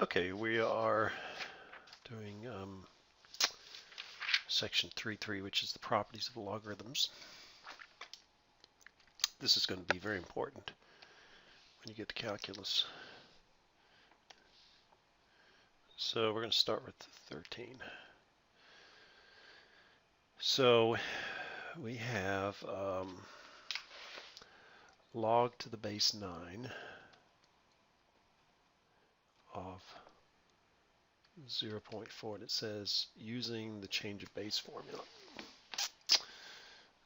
Okay, we are doing section 3.3, which is the properties of logarithms. This is going to be very important when you get to calculus. So we're going to start with 13. So we have log to the base 9 of 0.4, and it says using the change of base formula.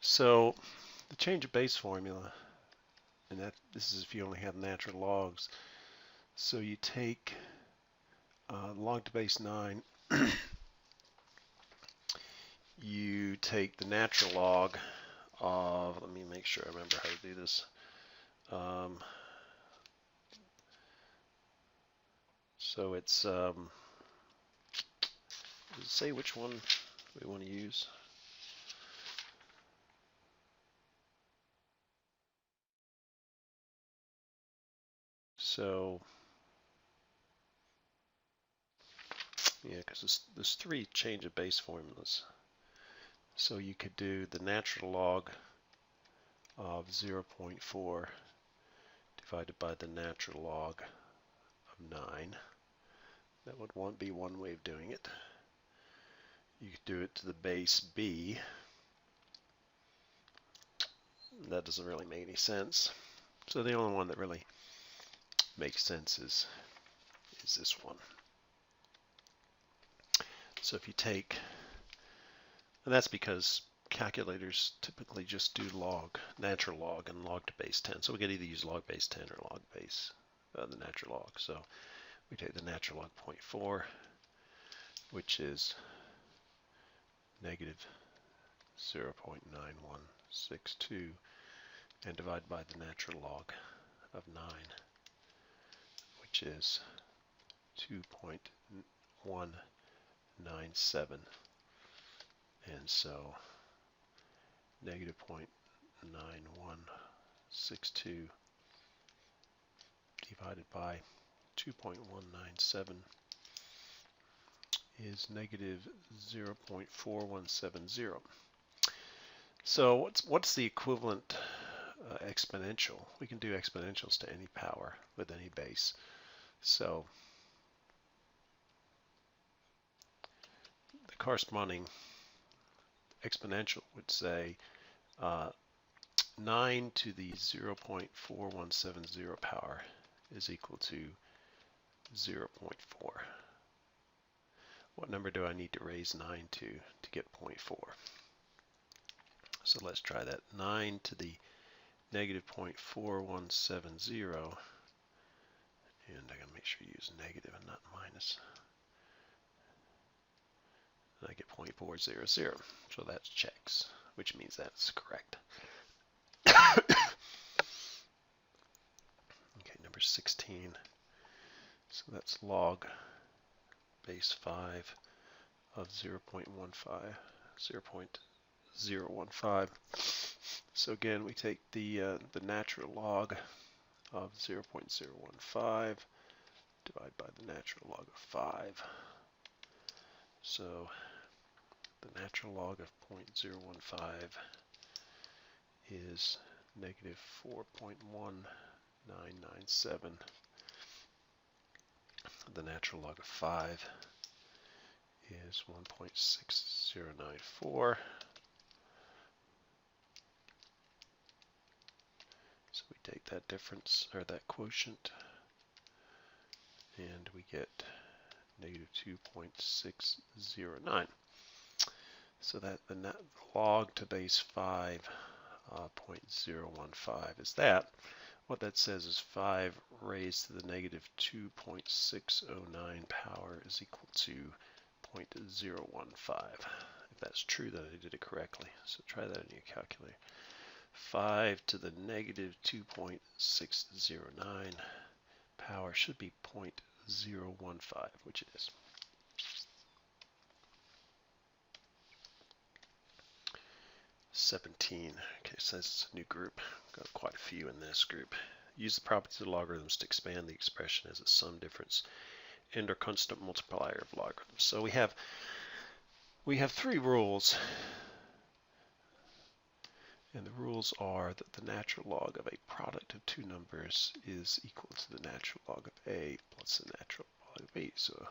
So the change of base formula, and this is if you only have natural logs. So you take log to base 9, you take the natural log of, let me make sure I remember how to do this. So it's, does it say which one we want to use? So, yeah, because there's 3 change of base formulas. So you could do the natural log of 0.4 divided by the natural log of 9. That would be one way of doing it. You could do it to the base b. That doesn't really make any sense. So the only one that really makes sense is this one. So if you take, and that's because calculators typically just do log, natural log, and log to base 10. So we could either use log base 10 or log base, the natural log. So we take the natural log 0.4, which is negative 0.9162, and divide by the natural log of 9, which is 2.197. And so negative 0.9162 divided by 2.197 is negative 0.4170. So what's the equivalent exponential? We can do exponentials to any power with any base. So the corresponding exponential would say 9 to the 0.4170 power is equal to 0.4. What number do I need to raise 9 to get 0.4? So let's try that. 9 to the negative 0.4170, and I gotta make sure you use negative and not minus. And I get 0.400. So that checks, which means that's correct. Okay, number 16. So that's log base 5 of 0.15. So again, we take the natural log of 0.015 divide by the natural log of 5. So the natural log of 0.015 is negative 4.1997. The natural log of 5 is 1.6094. So we take that difference, or that quotient, and we get negative 2.609. So that the log to base 5 0.015 is that. What that says is 5 raised to the negative 2.609 power is equal to 0.015. If that's true, then I did it correctly. So try that in your calculator. 5 to the negative 2.609 power should be 0.015, which it is. Okay, so this is a new group. Got quite a few in this group. Use the properties of logarithms to expand the expression as a sum difference and or constant multiplier of logarithms. So we have three rules, and the rules are that the natural log of a product of two numbers is equal to the natural log of A plus the natural log of B. So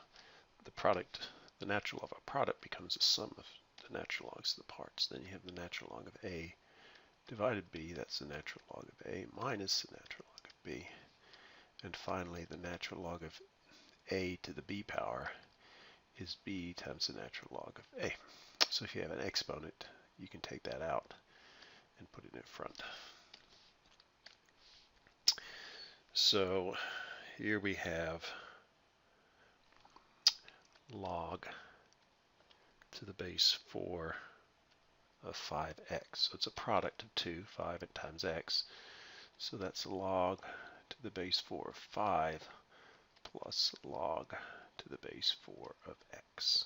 the natural log of a product becomes the sum of the natural logs of the parts. Then you have the natural log of A divided B, that's the natural log of A minus the natural log of B. And finally, the natural log of A to the B power is B times the natural log of A. So if you have an exponent, you can take that out and put it in front. So here we have log to the base 4 of 5x. So it's a product of 2, 5 and times x. So that's log to the base 4 of 5 plus log to the base 4 of x.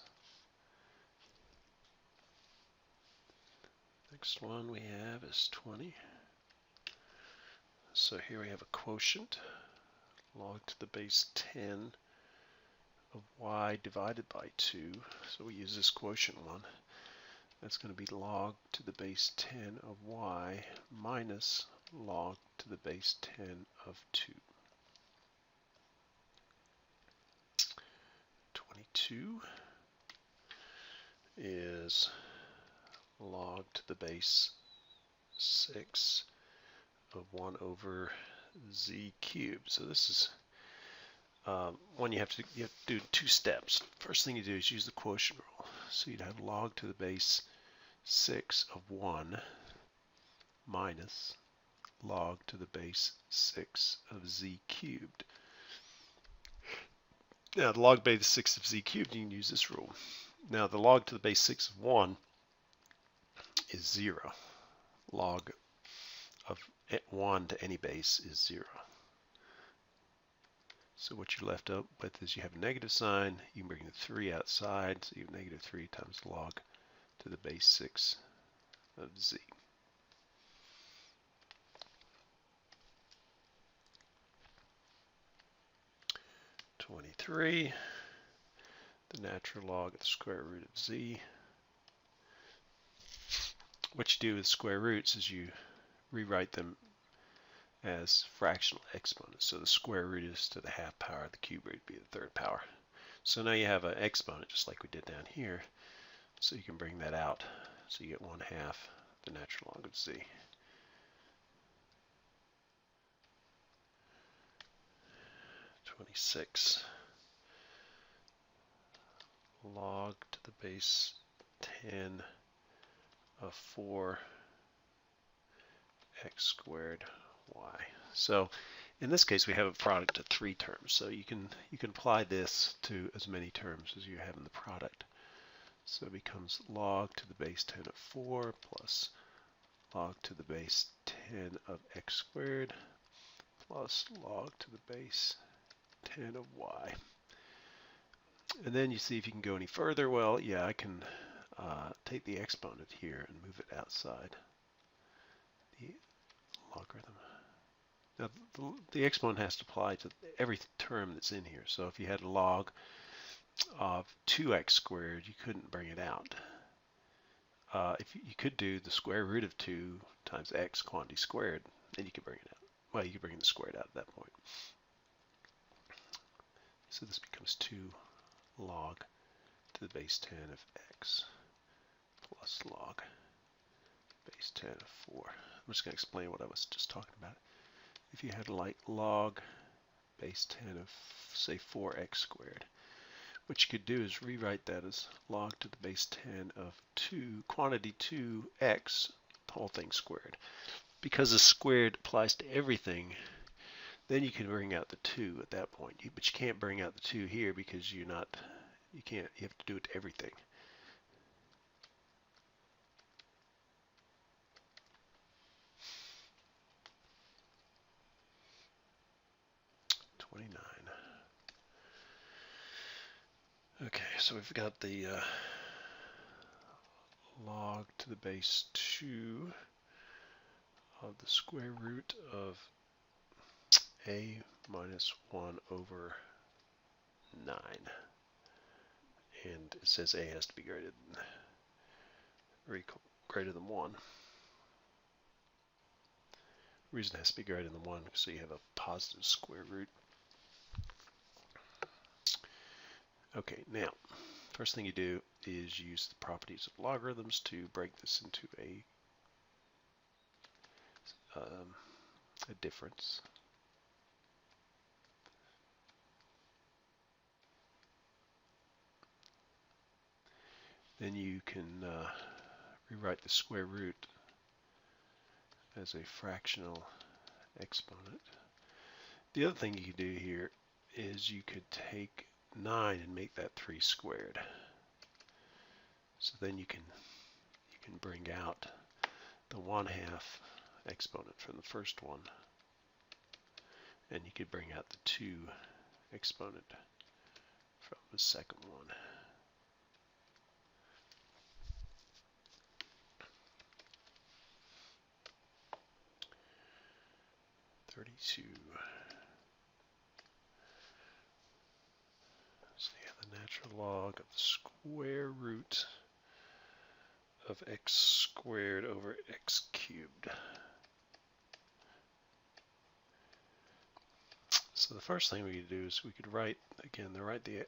Next one we have is 20. So here we have a quotient, log to the base 10 of y divided by 2. So we use this quotient one. That's going to be log to the base 10 of y minus log to the base 10 of 2. 22 is log to the base 6 of 1 over z cubed. So this is one you have to do two steps. First thing you do is use the quotient rule. So you'd have log to the base 6 of 1 minus log to the base 6 of z cubed. Now the log base 6 of z cubed, you can use this rule. Now the log to the base 6 of 1 is 0. Log of 1 to any base is 0. So what you're left up with is you have a negative sign. You can bring the 3 outside, so you have negative 3 times log to the base 6 of z. (23) the natural log of the square root of z. What you do with square roots is you rewrite them as fractional exponents. So the square root is to the half power, the cube root would be the third power. So now you have an exponent just like we did down here. So you can bring that out. So you get 1/2 the natural log of z. (26) log to the base 10 of 4 x squared y. So in this case we have a product of 3 terms. So you can apply this to as many terms as you have in the product. So it becomes log to the base 10 of 4 plus log to the base 10 of x squared plus log to the base 10 of y. And then you see if you can go any further. Well, yeah, I can take the exponent here and move it outside the logarithm. Now, the exponent has to apply to every term that's in here. So if you had a log of 2x squared, you couldn't bring it out. If you could do the square root of 2 times x quantity squared, then you could bring it out. Well, you could bring the squared out at that point. So this becomes 2 log to the base 10 of x plus log base 10 of 4. I'm just going to explain what I was just talking about. If you had like log base 10 of, say, 4x squared, what you could do is rewrite that as log to the base 10 of 2, quantity 2x, the whole thing squared. Because the squared applies to everything, then you can bring out the 2 at that point. But you can't bring out the 2 here because you have to do it to everything. Okay, so we've got the log to the base 2 of the square root of a minus 1 over 9. And it says a has to be greater than 1. The reason it has to be greater than 1 so you have a positive square root. Okay, now first thing you do is use the properties of logarithms to break this into a difference. Then you can rewrite the square root as a fractional exponent. The other thing you could do here is you could take 9 and make that 3 squared. So then you can bring out the 1/2 exponent from the first one, and you could bring out the 2 exponent from the second one. So you have the natural log of the square root of x squared over x cubed. So the first thing we could do is we could write, again, the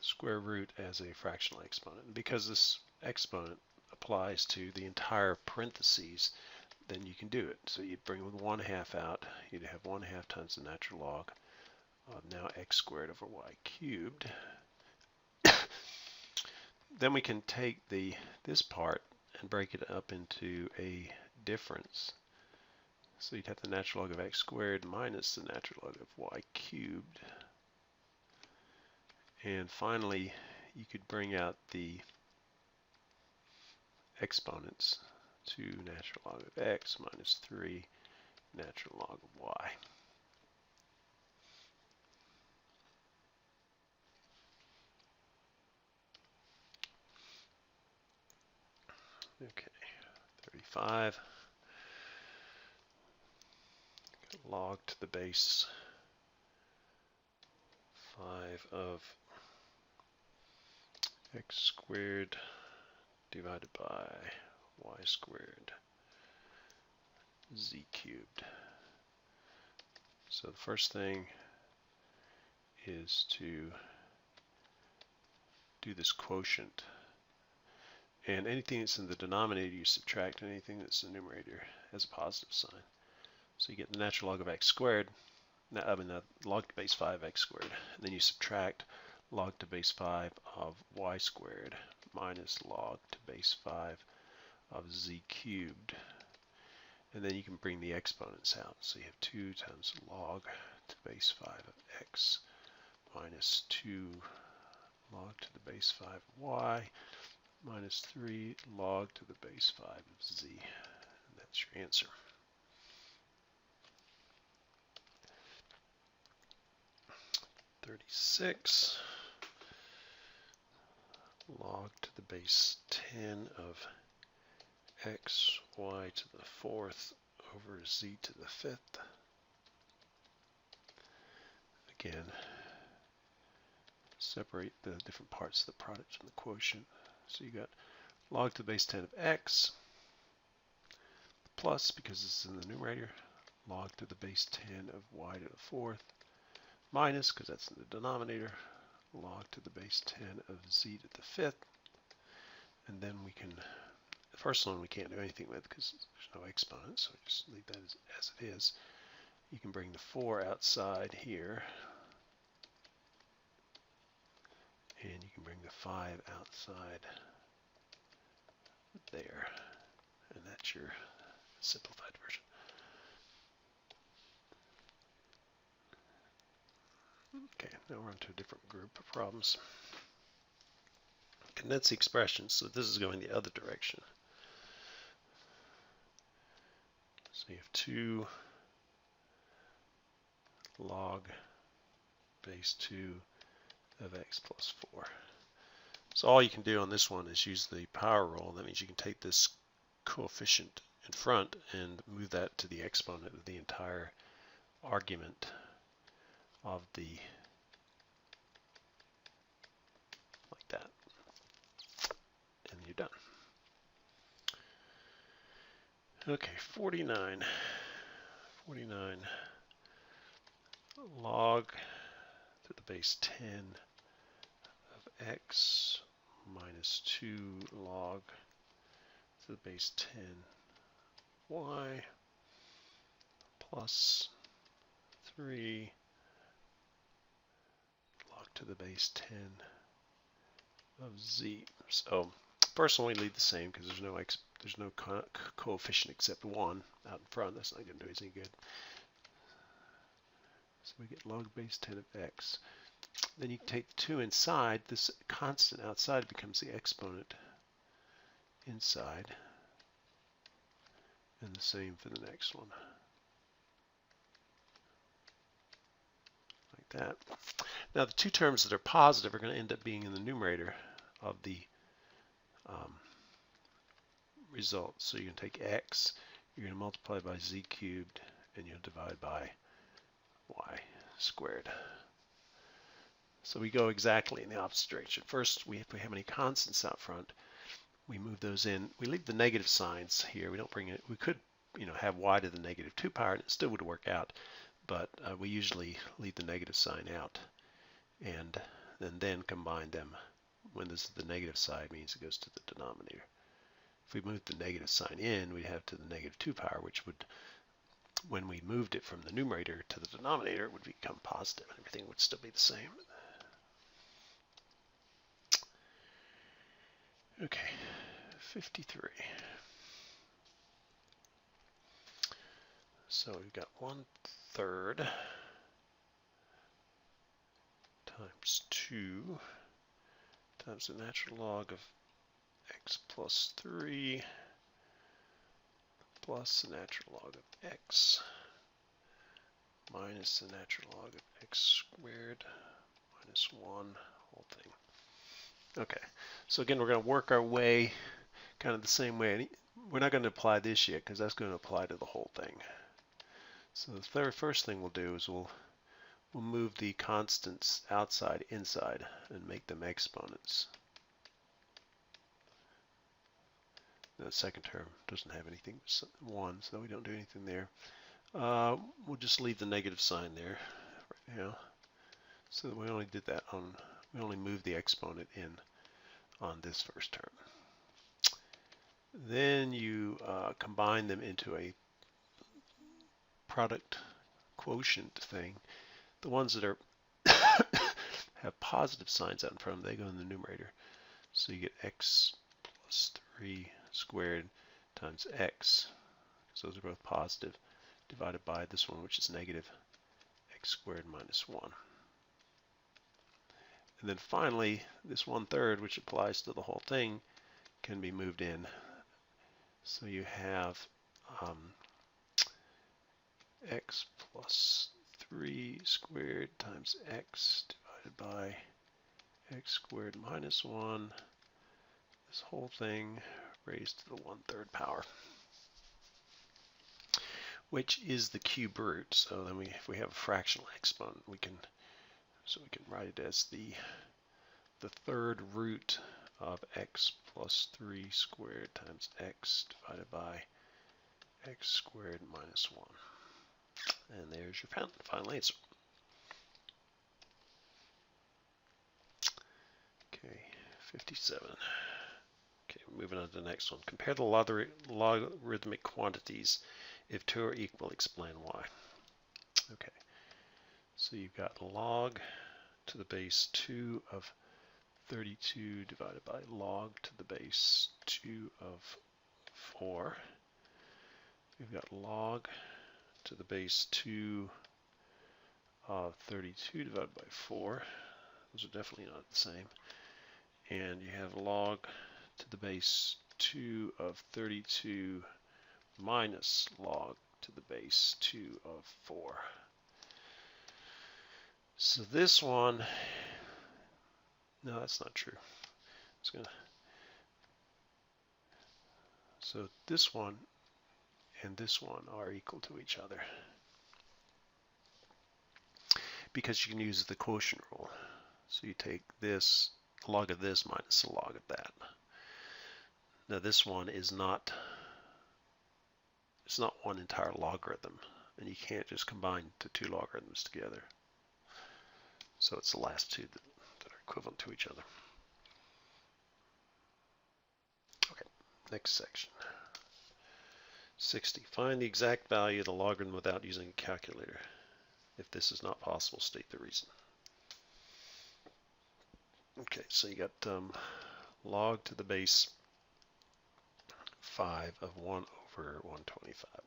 square root as a fractional exponent. And because this exponent applies to the entire parentheses, then you can do it. So you'd bring 1/2 out, you'd have 1/2 times the natural log of now x squared over y cubed. Then we can take this part and break it up into a difference. So you'd have the natural log of x squared minus the natural log of y cubed. And finally, you could bring out the exponents, 2 natural log of x minus 3 natural log of y. Okay, 35. Log to the base 5 of x squared divided by y squared z cubed. So the first thing is to do this quotient. And anything that's in the denominator, you subtract. Anything that's in the numerator has a positive sign. So you get the natural log of x squared, log to base 5 x squared. And then you subtract log to base 5 of y squared minus log to base 5 of z cubed. And then you can bring the exponents out. So you have 2 times log to base 5 of x minus 2 log to the base 5 of y minus 3 log to the base 5 of z. And that's your answer. (36) log to the base 10 of x y to the 4th over z to the 5th. Again, separate the different parts of the product from the quotient. So you got log to the base 10 of x plus, because this is in the numerator, log to the base 10 of y to the 4th minus, because that's in the denominator, log to the base 10 of z to the 5th. And then we can, the first one we can't do anything with because there's no exponent, so just leave that as it is. You can bring the 4 outside here, and you can bring the 5 outside there, and that's your simplified version. Okay, now we're on to a different group of problems. Condense the expressions, so this is going the other direction. So you have 2 log base 2 of x plus 4. So all you can do on this one is use the power rule. That means you can take this coefficient in front and move that to the exponent of the entire argument of the, like that, and you're done. Okay, 49 log to the base 10 of x minus 2 log to the base 10 y plus 3 log to the base 10 of z. So first one we leave the same because there's no coefficient except 1 out in front. That's not going to do us any good. So we get log base 10 of x. Then you take 2 inside. This constant outside becomes the exponent inside. And the same for the next one. Like that. Now the two terms that are positive are going to end up being in the numerator of the result. So you can take x, you're going to multiply by z cubed, and you'll divide by y squared. So we go exactly in the opposite direction. First, if we have any constants out front, we move those in. We leave the negative signs here. We don't bring it. We could, have y to the negative 2 power, and it still would work out. But we usually leave the negative sign out, and then combine them. When this is the negative side, means it goes to the denominator. If we move the negative sign in, we have to the negative 2 power, which would, when we moved it from the numerator to the denominator, it would become positive. Everything would still be the same. Okay, 53. So we've got 1/3 times 2 times the natural log of x plus 3 plus the natural log of x minus the natural log of x squared minus 1 whole thing. Okay, so again, we're going to work our way kind of the same way. We're not going to apply this yet because that's going to apply to the whole thing. So the first thing we'll do is we'll move the constants outside inside and make them exponents. Now, the second term doesn't have anything but 1, so we don't do anything there. We'll just leave the negative sign there right now. So we only did that we only moved the exponent in on this first term. Then you combine them into a product quotient thing. The ones that are have positive signs out in front of them, they go in the numerator. So you get x plus 3 squared times x, because those are both positive, divided by this one, which is negative x squared minus 1. And then finally, this 1/3, which applies to the whole thing, can be moved in. So you have x plus 3 squared times x divided by x squared minus 1. This whole thing raised to the 1/3 power, which is the cube root. So then if we have a fractional exponent, we can write it as the third root of x plus 3 squared times x divided by x squared minus 1. And there's your final answer. Okay, 57. Okay, moving on to the next one. Compare the logarithmic quantities. If 2 are equal, explain why. Okay, so you've got log to the base 2 of 32 divided by log to the base 2 of 4. We've got log to the base 2 of 32 divided by 4. Those are definitely not the same. And you have log to the base 2 of 32 minus log to the base 2 of 4. So this one, no, that's not true. So this one and this one are equal to each other. because you can use the quotient rule. So you take this, log of this minus the log of that. Now this one is not, it's not one entire logarithm, and you can't just combine the two logarithms together. So it's the last two that are equivalent to each other. Okay, next section. 60. Find the exact value of the logarithm without using a calculator. If this is not possible, state the reason. Okay, so you got log to the base 5 of 1 over 125.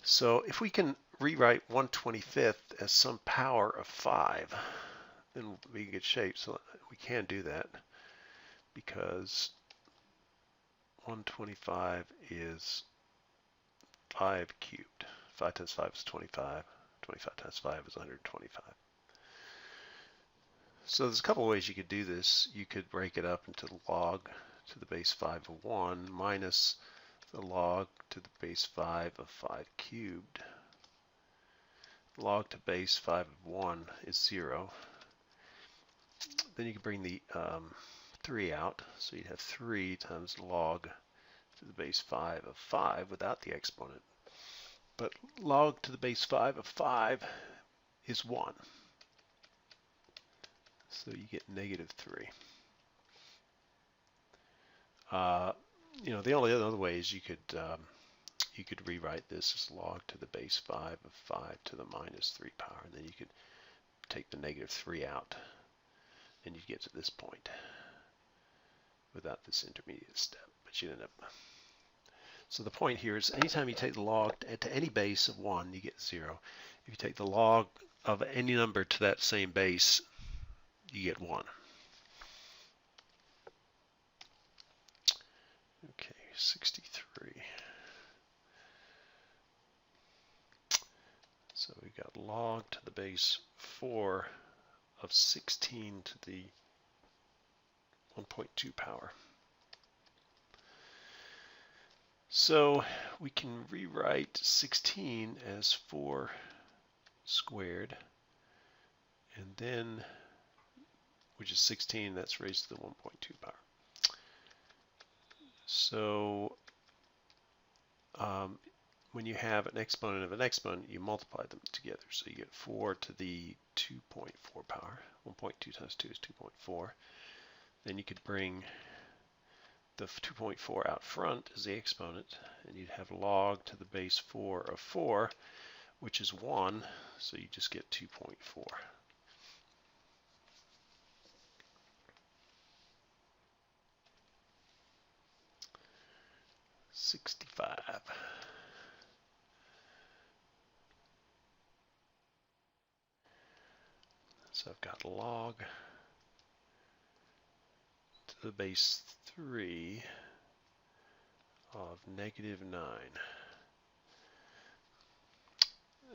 So if we can rewrite 1/25 as some power of 5, then we'll be in good shape. So we can do that because 125 is 5 cubed. 5 times 5 is 25. 25 times 5 is 125. So there's a couple of ways you could do this. You could break it up into log to the base 5 of 1 minus the log to the base 5 of 5 cubed. Log to base 5 of 1 is 0. Then you can bring the 3 out. So you'd have 3 times log to the base 5 of 5 without the exponent. But log to the base 5 of 5 is 1. So you get -3. You know, the only other way is you could rewrite this as log to the base 5 of 5 to the -3 power, and then you could take the -3 out, and you get to this point without this intermediate step. But you end up. So the point here is, anytime you take the log to any base of 1, you get 0. If you take the log of any number to that same base, you get 1. Okay, 63. So we got log to the base 4 of 16 to the 1.2 power. So we can rewrite 16 as 4 squared, and then, which is 16, that's raised to the 1.2 power. So when you have an exponent of an exponent, you multiply them together. So you get 4 to the 2.4 power. 1.2 times 2 is 2.4. Then you could bring the 2.4 out front as the exponent, and you'd have log to the base 4 of 4, which is 1, so you just get 2.4. $65. So I've got log to the base 3 of -9.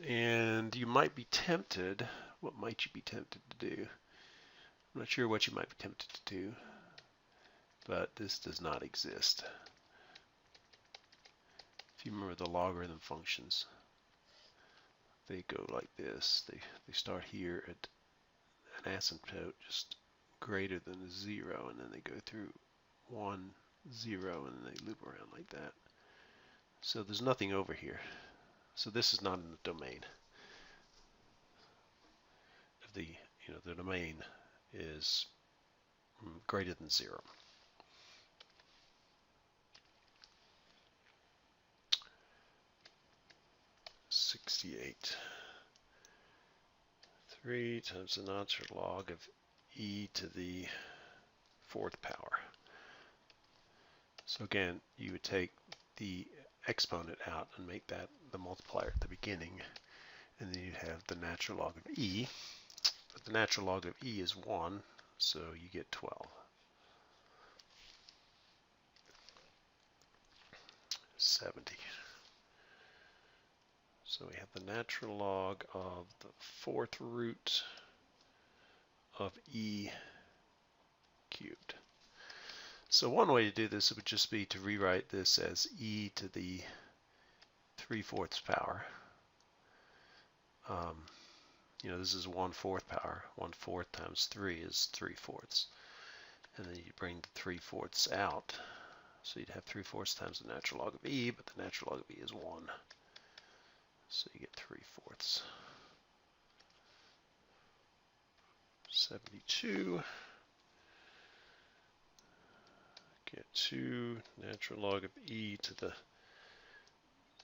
And you might be tempted, what might you be tempted to do? I'm not sure what you might be tempted to do, but this does not exist. If you remember the logarithm functions, they go like this. They start here at an asymptote just greater than 0, and then they go through 1, 0, and then they loop around like that. So there's nothing over here. So this is not in the domain of the, the domain is greater than 0. $68. 3 times the natural log of e to the 4th power. So again, you would take the exponent out and make that the multiplier at the beginning, and then you'd have the natural log of e. But the natural log of e is 1, so you get 12. 70. So we have the natural log of the 4th root of e cubed. So one way to do this would just be to rewrite this as e to the 3/4 power you know, this is 1/4 power. 1/4 times 3 is 3/4. And then you bring the 3/4 out. So you'd have 3/4 times the natural log of e, but the natural log of e is 1. So you get 3/4. 72. Get 2 natural log of e to the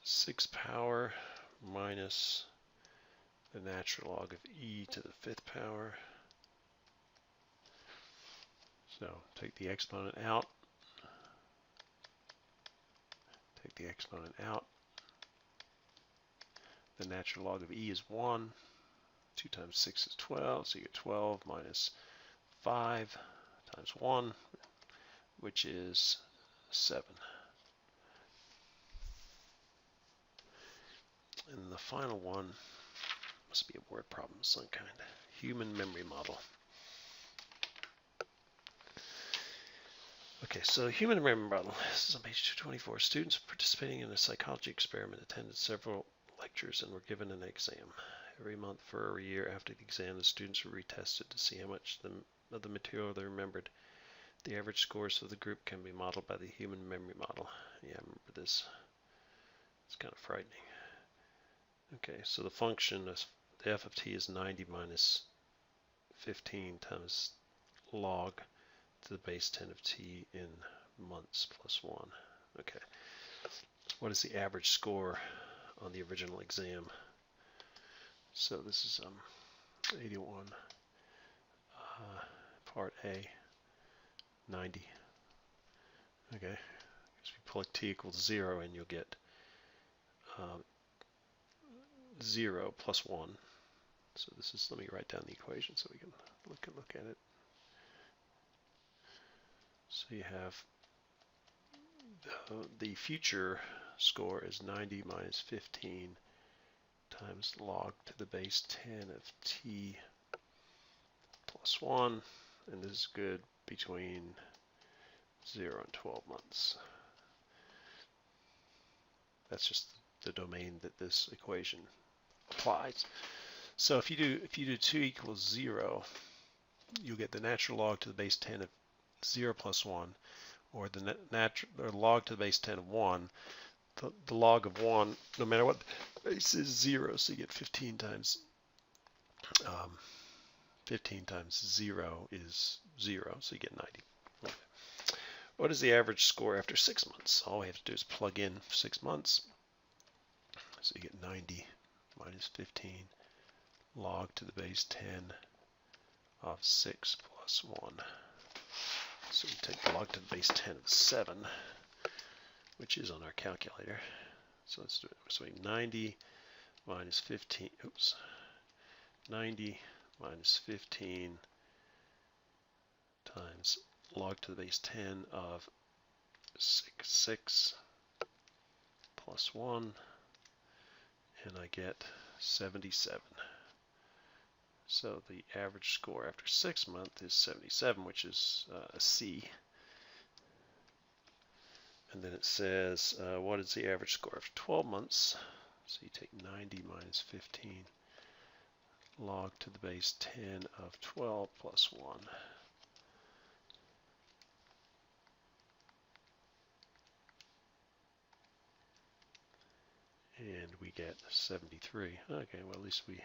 6th power minus the natural log of e to the 5th power. So take the exponent out. Take the exponent out. The natural log of e is 1. 2 times 6 is 12, so you get 12 minus 5 times 1, which is 7. And the final one must be a word problem of some kind. Human memory model. Okay, so human memory model. This is on page 224. Students participating in a psychology experiment attended several lectures and were given an exam. Every month for a year after the exam, the students were retested to see how much of the material they remembered. The average scores of the group can be modeled by the human memory model. Yeah, I remember this. It's kind of frightening. Okay, so the function, the f of t is 90 minus 15 times log to the base 10 of t in months plus 1. Okay, what is the average score on the original exam? So this is 81, part A, 90. Okay, so we plug t equals 0 and you'll get 0 plus 1. So this is, let me write down the equation so we can look at it. So you have the future score is 90 minus 15 times log to the base 10 of t plus 1, and this is good between 0 and 12 months. That's just the domain that this equation applies. So if you do 2 equals 0, you'll get the natural log to the base 10 of 0 plus 1, or the log to the base 10 of 1. The log of 1, no matter what the base is, 0, so you get 15 times 0 is 0, so you get 90. Okay. What is the average score after 6 months? All we have to do is plug in 6 months. So you get 90 minus 15 log to the base 10 of 6 plus 1. So we take the log to the base 10 of 7, which is on our calculator. So let's do it. So 90 minus 15, 90 minus 15 times log to the base 10 of 6 plus 1, and I get 77. So the average score after 6 months is 77, which is a C. And then it says, what is the average score after 12 months? So you take 90 minus 15 log to the base 10 of 12 plus 1. And we get 73. Okay, well at least we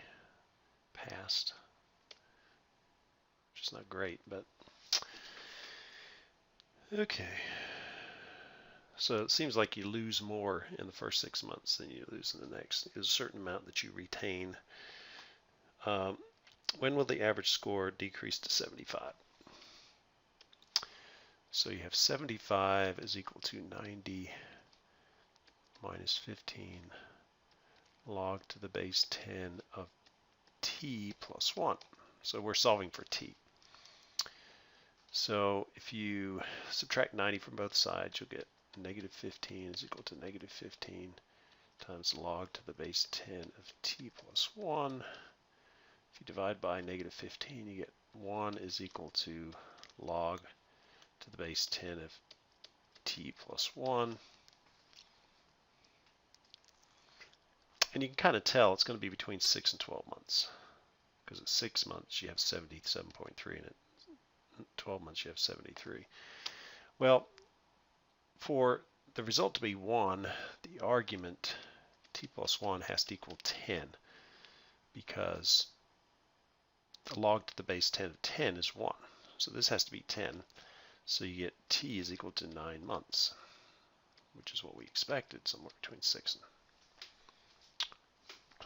passed, which is not great, but okay. So it seems like you lose more in the first 6 months than you lose in the next. There's a certain amount that you retain. When will the average score decrease to 75? So you have 75 is equal to 90 minus 15 log to the base 10 of t plus 1. So we're solving for t. So if you subtract 90 from both sides, you'll get negative 15 is equal to negative 15 times log to the base 10 of t plus 1. If you divide by negative 15, you get 1 is equal to log to the base 10 of t plus 1. And you can kind of tell it's going to be between 6 and 12 months. Because at 6 months you have 77.3 and at 12 months you have 73. Well, for the result to be 1, the argument t plus 1 has to equal 10 because the log to the base 10 of 10 is 1. So this has to be 10. So you get t is equal to 9 months, which is what we expected, somewhere between 6 and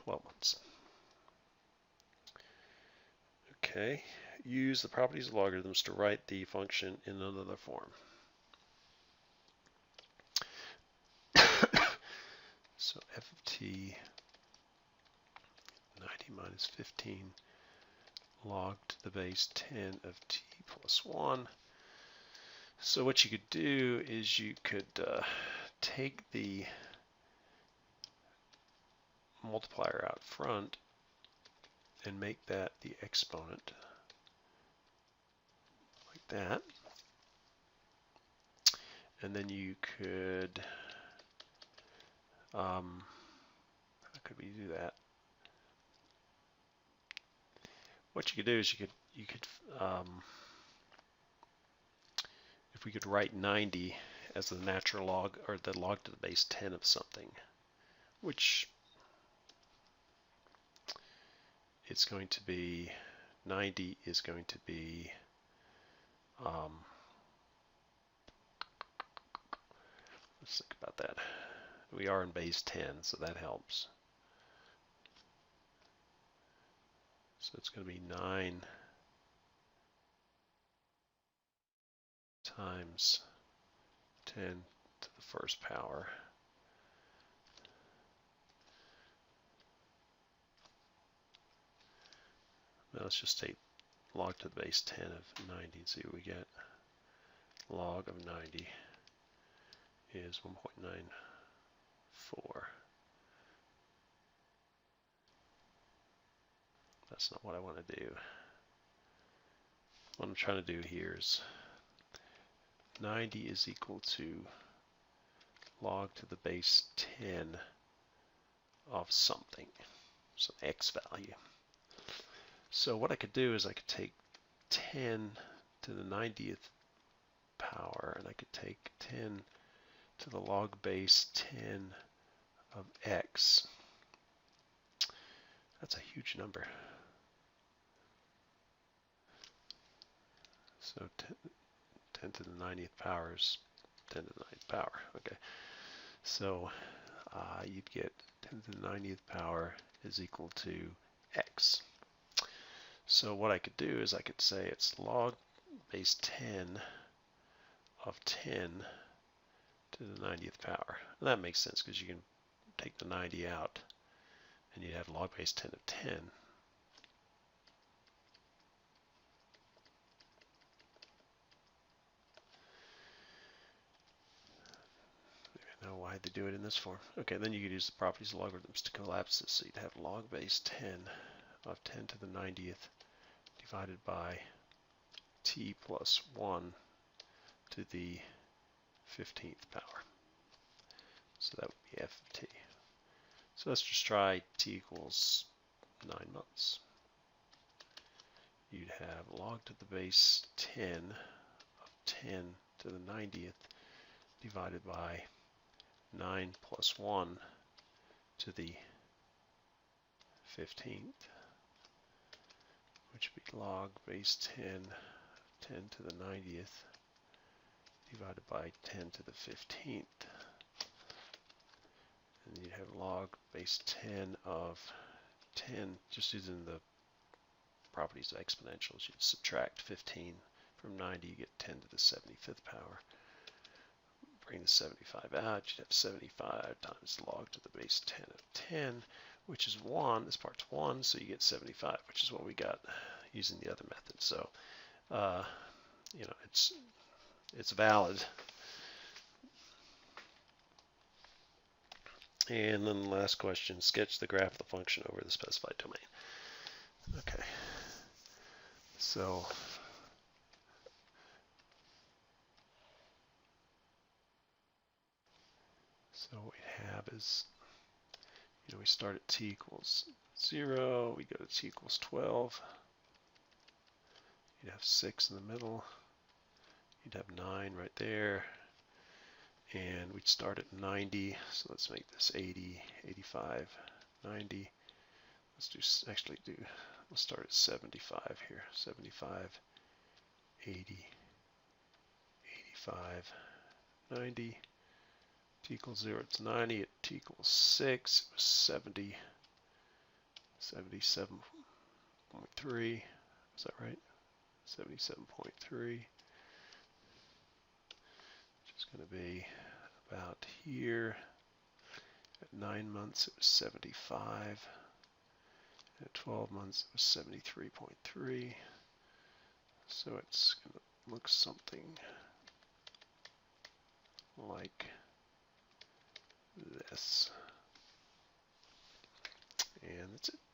12 months. Okay, use the properties of logarithms to write the function in another form. So f of t 90 minus 15 log to the base 10 of t plus 1. So what you could do is you could take the multiplier out front and make that the exponent like that. And then you could, how could we do that? What you could do is you could if we could write 90 as the natural log or the log to the base 10 of something, which it's going to be 90 is going to be let's think about that. We are in base 10, so that helps. So it's going to be 9 times 10 to the first power. Now let's just take log to the base 10 of 90 and see what we get. Log of 90 is 1.94. That's not what I want to do. What I'm trying to do here is 90 is equal to log to the base 10 of something, some x value. So what I could do is I could take 10 to the 90th power, and I could take 10 to the log base 10 of x. That's a huge number. So 10 to the 90th power is 10 to the 9th power. Okay, so you'd get 10 to the 90th power is equal to x. So what I could do is I could say it's log base 10 of 10 to the 90th power. And that makes sense because you can take the 90 out and you have log base 10 of 10. I don't know why they do it in this form. Okay, then you could use the properties of logarithms to collapse this. So you'd have log base 10 of 10 to the 90th divided by t plus 1 to the 15th power. So that would be f of t. So let's just try t equals 9 months. You'd have log to the base 10 of 10 to the 90th divided by 9 plus 1 to the 15th, which would be log base 10 to the 90th divided by 10 to the 15th. And you'd have log base 10 of 10, just using the properties of exponentials. You'd subtract 15 from 90, you get 10 to the 75th power. Bring the 75 out, you'd have 75 times the log to the base 10 of 10, which is 1. This part's 1, so you get 75, which is what we got using the other method. So, you know, it's valid. And then the last question, sketch the graph of the function over the specified domain. Okay, so what we have is, we start at t equals 0, we go to t equals 12. You'd have 6 in the middle. You'd have 9 right there. And we'd start at 90. So let's make this 80, 85, 90. We'll start at 75 here. 75, 80, 85, 90. T equals 0, it's 90. At t equals 6, it was 70, 77.3. Is that right? 77.3. Which is going to be about here. At 9 months, it was 75. At 12 months, it was 73.3. So it's going to look something like this. And that's it.